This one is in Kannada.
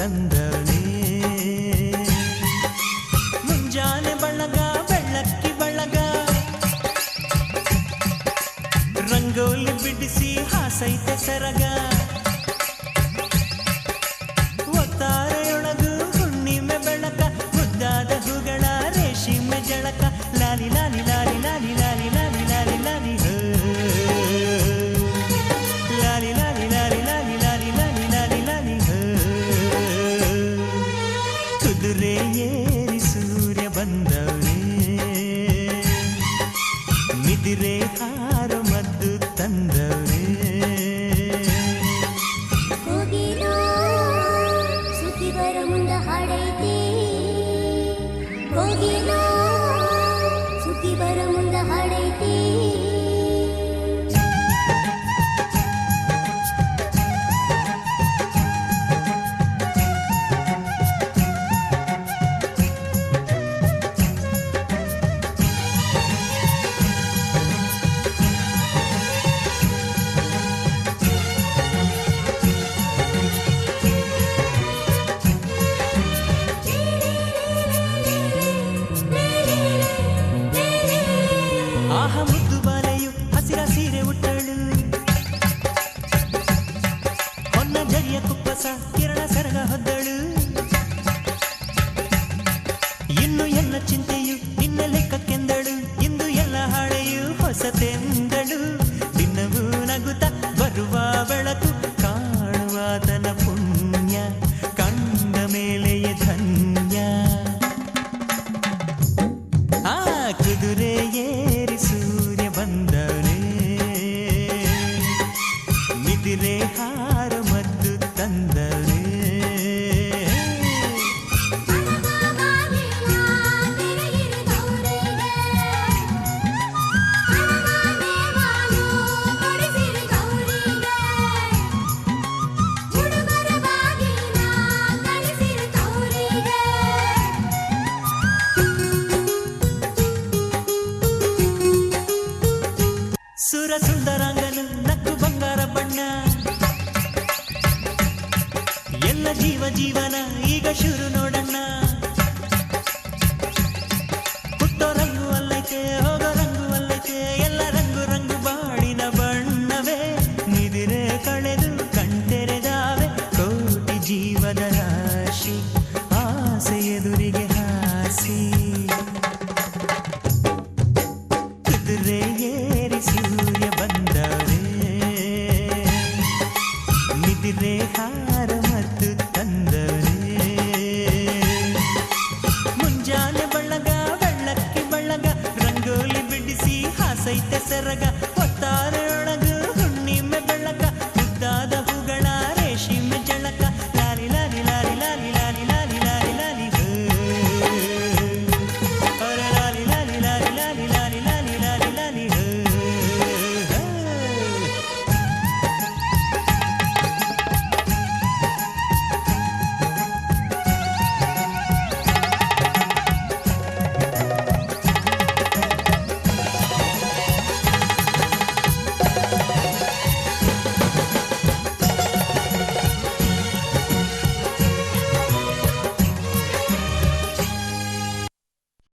ತಂದವನೇ ಮುಂಜಾನೆ ಬಳಗ ಬೆಳ್ಳಕ್ಕಿ ಬಳಗ ರಂಗೋಲಿ ಬಿಡಿಸಿ ಹಾಸೈತೆ ಸರಗ ಒತ್ತಾರೆಯೊಳಗು ಹುಣ್ಣಿಮೆ ಬೆಳಕ ಮುದ್ದಾದ ಹೂಗಳ ರೇಷ್ಮೆ ಜಳಕ ಲಾಲಿ ಲಾಲಿ ಲಾಲಿ ಲಾಲಿ ಲಾಲಿ ಲಾಲಿ ಲಾಲಿ ಲಾಲಿ ಲಾಲಿ ಲಾಲಿ ಲಾಲಿ ಲಾಲಿ ಲಾಲಿ ಲಾಲಿ ಲಾಲಿ ಲಾಲಿ ಕುದುರೆ ಏರಿ ಸೂರ್ಯ ಬಂದವನೇ ಮಿದಿರೆ ಹಾರು ಮದ್ದು ತಂದವನೇ ಹೋಗಿನೋ ಸುದ್ದಿ ಬರ ಮುಂದ ಹಾಡೈತಿ ಹೋಗಿನೋ ಸುದ್ದಿ ಬರ ಮುಂದ ಹಾಡೈತಿ ಆಹ ಮುದ್ದು ಬಾಲೆಯು ಹಸಿರ ಸೀರೆ ಉಟ್ಟಳು ಹೊನ್ನ ಜರಿಯ ಕುಪ್ಪಸ ಕಿರಣ ಸರಗ ಹೊದ್ದಳು ಇನ್ನು ಎಲ್ಲ ಚಿಂತೆಯು ನಿನ್ನ ಲೆಕ್ಕಕ್ಕೆಂದಳು ಇಂದು ಎಲ್ಲ ಹಾಳೆಯು ಹೊಸತೆಂದಳು ದಿನವೂ ನಗುತ್ತ ಬರುವ ಬೆಳಕು ಕಾಣುವಾತನ ಪುಣ್ಯ ಕಂಡ ಮೇಲೆಯೇ ಧನ್ಯ ಆ ಕುದುರೆ ಏರಿ ಸೂರ್ಯ ಬಂದವನೇ ಮಿದಿರೆ ಹಾರು ಮದ್ದು ತಂದವನೇ ಸುರ ಸುಂದರಾಂಗನು ನಕ್ಕು ಬಂಗಾರ ಬಣ್ಣ ಎಲ್ಲ ಜೀವನ ಈಗ ಶುರು ನೋಡಣ್ಣ ಹುಟ್ಟೋರಂಗು ಅಲ್ಲೈತೆ